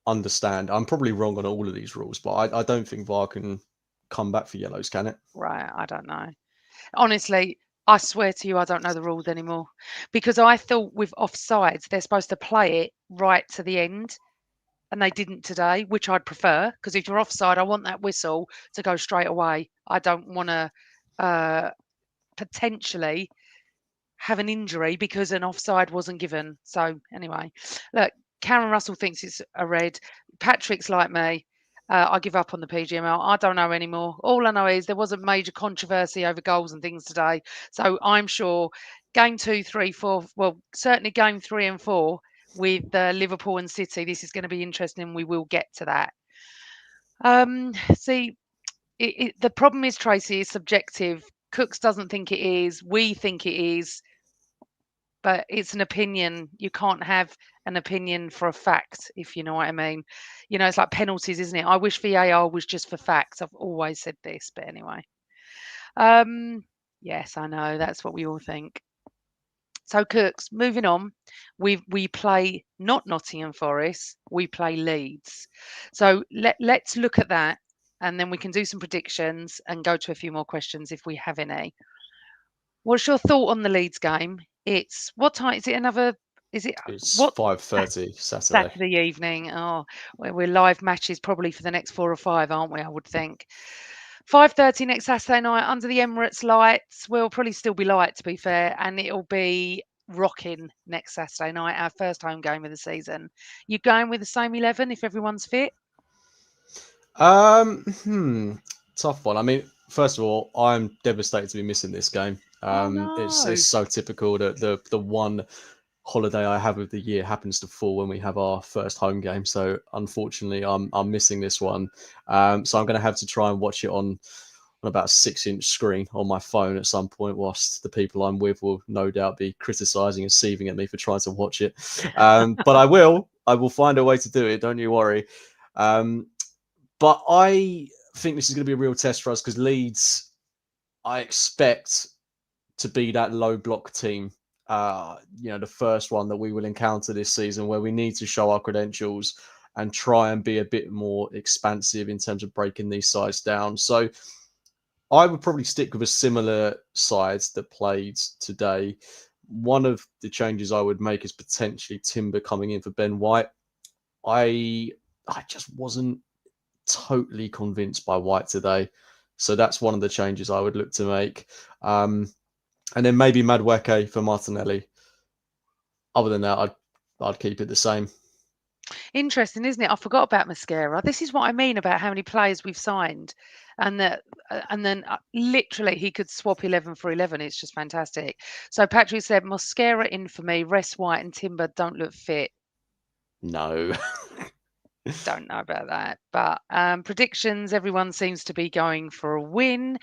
understand, I'm probably wrong on all of these rules, but I don't think VAR can come back for yellows, can it? Right, I don't know. Honestly, I swear to you, I don't know the rules anymore because I thought with offsides, they're supposed to play it right to the end, and they didn't today, which I'd prefer because if you're offside, I want that whistle to go straight away. I don't want to uh, potentially have an injury because an offside wasn't given. So anyway, look, Karen Russell thinks it's a red. Patrick's like me. I give up on the PGML. I don't know anymore. All I know is there was a major controversy over goals and things today. So I'm sure game 2, 3, 4, well, certainly game 3 and 4 with Liverpool and City, this is going to be interesting. We will get to that. See, the problem is, Tracy, is subjective. Cooks doesn't think it is. We think it is, but it's an opinion. You can't have an opinion for a fact, if you know what I mean. You know, it's like penalties, isn't it? I wish VAR was just for facts. I've always said this, but anyway. Um, yes, I know that's what we all think. So, Cooks, moving on, we play not Nottingham Forest, we play Leeds. So let's look at that, and then we can do some predictions and go to a few more questions if we have any. What's your thought on the Leeds game? It's what time? Is it another? Is it It's what 5:30 Saturday. Saturday evening? Oh, we're live matches probably for the next 4 or 5, aren't we? I would think. 5:30 next Saturday night under the Emirates lights. We'll probably still be light, to be fair, and it'll be rocking next Saturday night, our first home game of the season. You going with the same 11 if everyone's fit? Um, hmm, Tough one. I mean, first of all, I'm devastated to be missing this game. Oh It's no. so typical that the one holiday I have of the year happens to fall when we have our first home game. So unfortunately, I'm missing this one. So I'm going to have to try and watch it on about a 6-inch screen on my phone at some point, whilst the people I'm with will no doubt be criticising and seething at me for trying to watch it. But I will find a way to do it. Don't you worry. Um, but I think this is going to be a real test for us because Leeds, I expect to be that low block team. The first one that we will encounter this season where we need to show our credentials and try and be a bit more expansive in terms of breaking these sides down. So I would probably stick with a similar side that played today. One of the changes I would make is potentially Timber coming in for Ben White. I just wasn't totally convinced by White today. So that's one of the changes I would look to make. And then maybe Madueke for Martinelli. Other than that, I'd keep it the same. Interesting, isn't it? I forgot about Mascara. This is what I mean about how many players we've signed, and that, and then literally he could swap 11 for 11. It's just fantastic. So Patrick said, Mascara in for me. Rest White and Timber don't look fit. No. Don't know about that, but predictions. Everyone seems to be going for a win.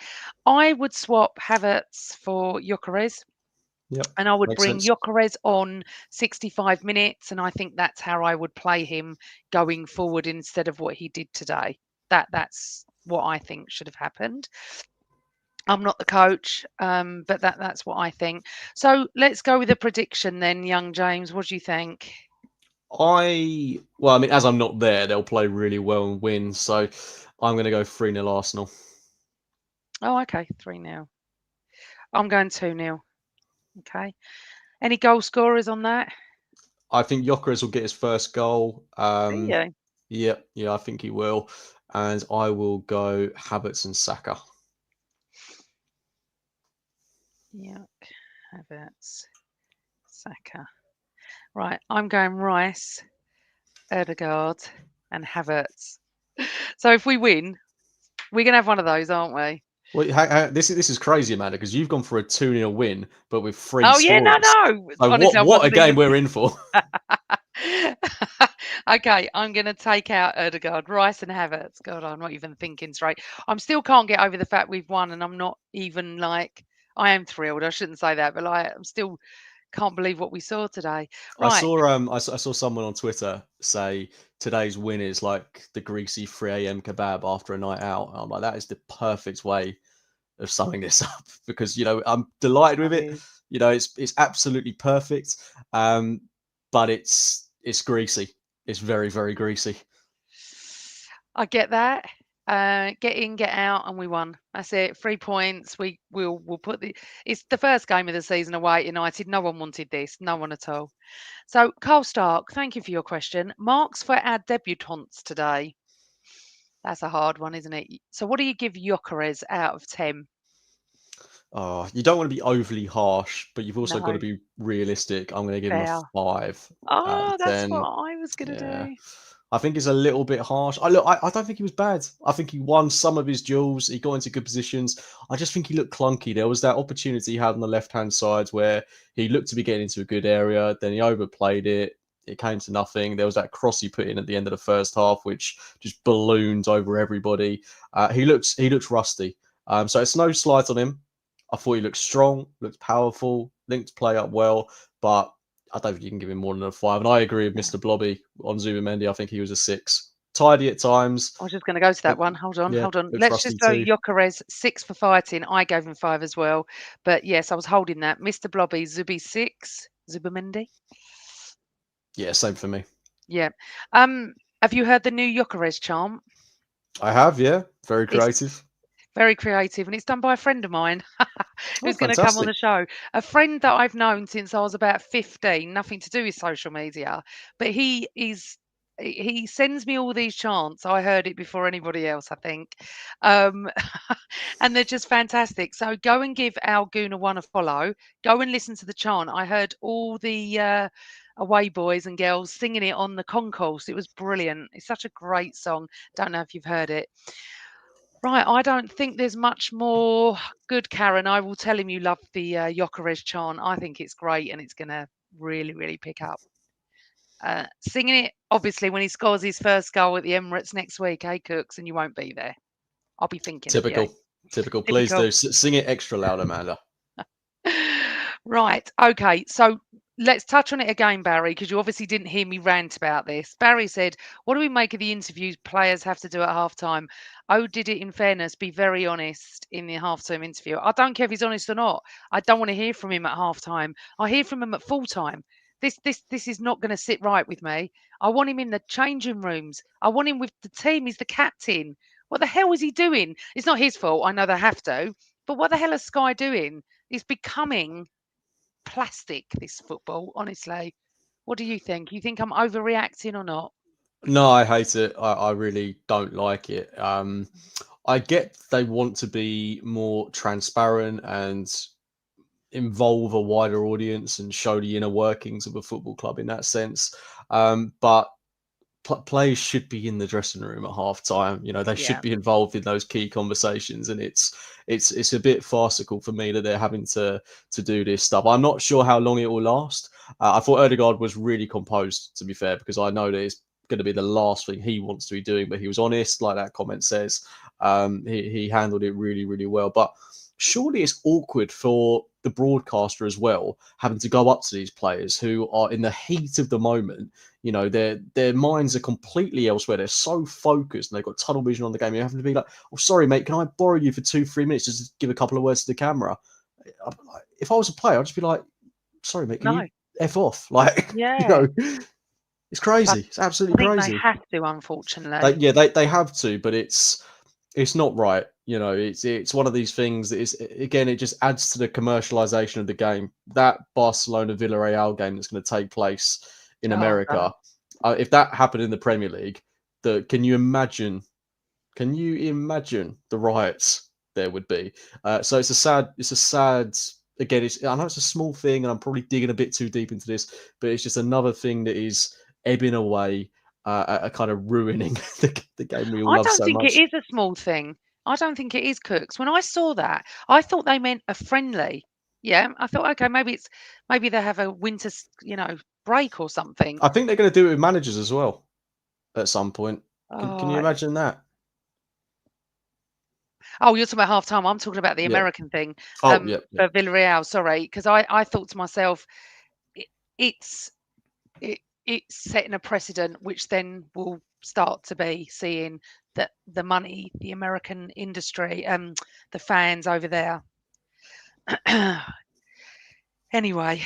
I would swap Havertz for Gyokeres. Yep. And I would Makes bring sense. Gyokeres on 65 minutes, and I think that's how I would play him going forward instead of what he did today. That's what I think should have happened. I'm not the coach, but that's what I think. So let's go with a prediction then, young James. What do you think? Well, I mean, as I'm not there, they'll play really well and win. So I'm going to go 3-0 Arsenal. Oh, okay, 3-0. I'm going 2-0. Okay. Any goal scorers on that? I think Gyokeres will get his first goal. Do you? Yeah, I think he will. And I will go Havertz and Saka. Yeah, Havertz, Saka. Right, I'm going Rice, Odegaard, and Havertz. So if we win, we're gonna have one of those, aren't we? Well, this is crazy, Amanda, because you've gone for a 2-0 win, but with three Oh yeah, no, scorers. no. So Honestly, I what a wasn't game even. we're in for. Okay, I'm gonna take out Odegaard, Rice, and Havertz. God, I'm not even thinking straight. I'm still can't get over the fact we've won, and I'm not even like I am thrilled. I shouldn't say that, but like I'm still can't believe what we saw today. I Right. saw I saw someone on Twitter say today's win is like the greasy 3 a.m. kebab after a night out. And I'm like, that is the perfect way of summing this up because I'm delighted with it. Oh, It's absolutely perfect. But it's greasy. It's very, very greasy. I get that. Get in, get out, and we won. That's it. 3 points. We'll put the. It's the first game of the season away at United. No one wanted this. No one at all. So, Carl Stark, thank you for your question. Marks for our debutants today. That's a hard one, isn't it? So, what do you give Gyokeres out of 10? Oh, you don't want to be overly harsh, but you've also got to No, be realistic. I'm going to give him a fair. 5 out Oh, of that's what 10. I was gonna Yeah. do. I think it's a little bit harsh. I don't think he was bad. I think he won some of his duels. He got into good positions. I just think he looked clunky. There was that opportunity he had on the left-hand side where he looked to be getting into a good area. Then he overplayed it. It came to nothing. There was that cross he put in at the end of the first half, which just ballooned over everybody. He looks rusty. So it's no slight on him. I thought he looked strong, looked powerful, linked play up well, but I don't think you can give him more than a 5. And I agree with No. Mr. Blobby on Zubimendi. I think he was a 6. Tidy at times. I was just going to go to that one. Hold on, Yeah, hold on. looks Let's rusty just go too. Gyokeres 6 for fighting. I gave him 5 as well. But yes, I was holding that. Mr. Blobby, Zubi 6. Zubimendi. Yeah, same for me. Yeah. Um, have you heard the new Gyokeres chant? I have, yeah. Very It's creative. very creative and it's done by a friend of mine Oh, who's going to come on fantastic. the show. A friend that I've known since I was about 15, nothing to do with social media, but he sends me all these chants. I heard it before anybody else, I think. Um, and they're just fantastic. So go and give Al Guna one a follow. Go and listen to the chant. I heard all the away boys and girls singing it on the concourse. It was brilliant. It's such a great song. Don't know if you've heard it. Right, I don't think there's much more good, Karen. I will tell him you love the Gyokeres chant. I think it's great and it's going to really, really pick up. Singing it, obviously, when he scores his first goal at the Emirates next week, hey, Cooks, and you won't be there. I'll be thinking of you. Typical. Typical. Please Typical. do. Sing it extra loud, Amanda. Right. Okay. So let's touch on it again, Barry, because you obviously didn't hear me rant about this. Barry said, what do we make of the interviews players have to do at halftime? Oh, did it in fairness be very honest in the halftime interview? I don't care if he's honest or not. I don't want to hear from him at halftime. I hear from him at full time. This is not going to sit right with me. I want him in the changing rooms. I want him with the team. He's the captain. What the hell is he doing? It's not his fault. I know they have to. But what the hell is Sky doing? It's becoming plastic, this football, honestly. What do you think? You think I'm overreacting or not? No, I hate it. I really don't like it. I get they want to be more transparent and involve a wider audience and show the inner workings of a football club in that sense. But players should be in the dressing room at half time. They should Yeah, be involved in those key conversations, and it's a bit farcical for me that they're having to do this stuff. I'm not sure how long it will last. I thought Odegaard was really composed, to be fair, because I know that it's going to be the last thing he wants to be doing, but he was honest, like that comment says. He handled it really, really well. But surely it's awkward for the broadcaster as well, having to go up to these players who are in the heat of the moment. Their minds are completely elsewhere. They're so focused and they've got tunnel vision on the game. You have to be like, "Oh, sorry, mate, can I borrow you for 2-3 minutes just to give a couple of words to the camera?" If I was a player, I'd just be like, "Sorry, mate, can No. you F off?" Like, Yeah. it's But crazy. It's I absolutely think they crazy. have to, unfortunately. They have to, but it's not right. It's one of these things that is, again, it just adds to the commercialization of the game. That Barcelona Villarreal game that's going to take place in Oh, America, God. if that happened in the Premier League, can you imagine? Can you imagine the riots there would be? So it's a sad. It's a sad. Again, I know it's a small thing, and I'm probably digging a bit too deep into this, but it's just another thing that is ebbing away, kind of ruining the game we all I love don't so think it much. is a small thing. I don't think it is, Cooks. When I saw that, I thought they meant a friendly. Yeah, I thought, okay, maybe they have a winter, break or something. I think they're going to do it with managers as well at some point. Can you Oh, imagine that? oh, you're talking about half time. I'm talking about the Yeah. American thing. Oh, yeah, yeah. For Villarreal, sorry, because I thought to myself, it, it's it, it's setting a precedent, which then will start to be seeing that the money, the American industry, the fans over there. Anyway,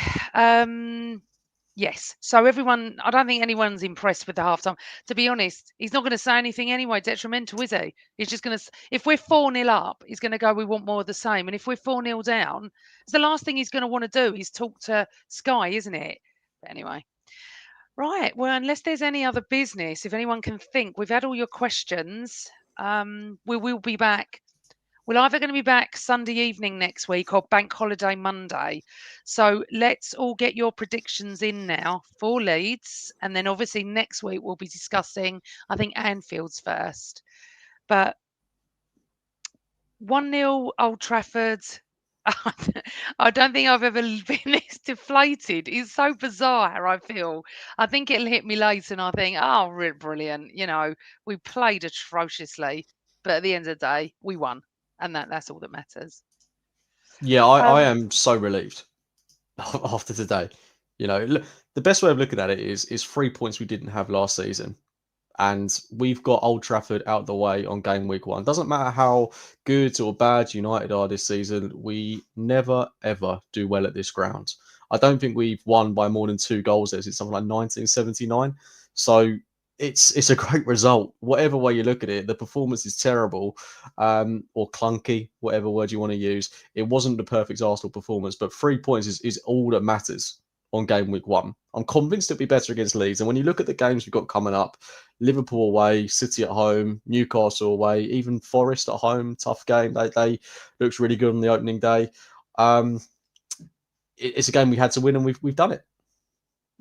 yes. So everyone, I don't think anyone's impressed with the halftime. To be honest, he's not going to say anything anyway detrimental, is he? He's just going to, if we're 4-0 up, he's going to go, we want more of the same. And if we're 4-0 down, it's the last thing he's going to want to do is talk to Sky, isn't it? But anyway. Right. Well, unless there's any other business, if anyone can think, we've had all your questions. We will be back. We're either going to be back Sunday evening next week or bank holiday Monday. So let's all get your predictions in now for Leeds. And then obviously next week we'll be discussing, I think, Anfield's first. But 1-0 Old Trafford. I don't think I've ever been this deflated. It's so bizarre, I feel. I think it'll hit me later and I think, oh, brilliant. We played atrociously, but at the end of the day, we won. And that's all that matters. Yeah, I Um, am so relieved after today. The best way of looking at it is 3 points we didn't have last season. And we've got Old Trafford out the way on game week 1. Doesn't matter how good or bad United are this season, we never ever do well at this ground. I don't think we've won by more than 2 goals there since something like 1979. So it's a great result. Whatever way you look at it, the performance is terrible, or clunky, whatever word you want to use. It wasn't the perfect Arsenal performance, but 3 points is all that matters on game week 1. I'm convinced it'll be better against Leeds. And when you look at the games we've got coming up, Liverpool away, City at home, Newcastle away, even Forest at home, tough game. They looked really good on the opening day. It's a game we had to win, and we've done it.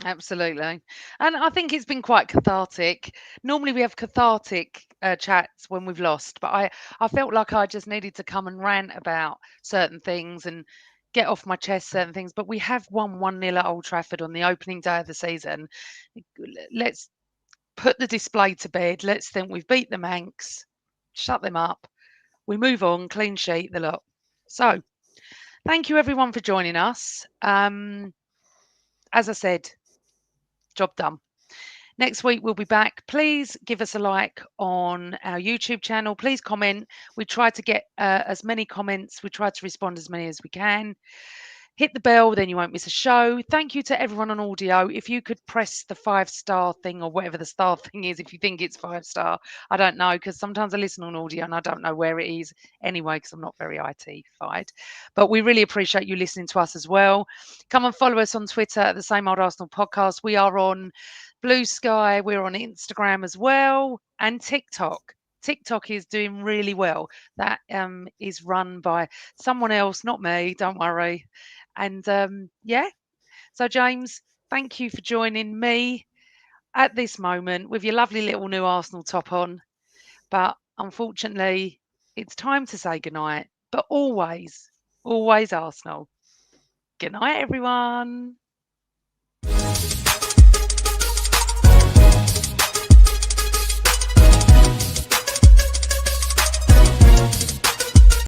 Absolutely. And I think it's been quite cathartic. Normally we have cathartic chats when we've lost, but I felt like I just needed to come and rant about certain things and get off my chest certain things. But we have won 1-0 at Old Trafford on the opening day of the season. Let's put the display to bed. Let's think we've beat the Manx, shut them up. We move on, clean sheet, the lot. So thank you everyone for joining us. As I said, job done. Next week, we'll be back. Please give us a like on our YouTube channel. Please comment. We try to get as many comments. We try to respond as many as we can. Hit the bell, then you won't miss a show. Thank you to everyone on audio. If you could press the 5-star thing or whatever the star thing is, if you think it's 5-star, I don't know, because sometimes I listen on audio and I don't know where it is anyway, because I'm not very IT-fied. But we really appreciate you listening to us as well. Come and follow us on Twitter at the Same Old Arsenal Podcast. We are on Blue Sky. We're on Instagram as well, and TikTok. TikTok is doing really well. That is run by someone else, not me. Don't worry. And yeah, so James, thank you for joining me at this moment with your lovely little new Arsenal top on. But unfortunately, it's time to say goodnight. But always, always Arsenal. Good night, everyone.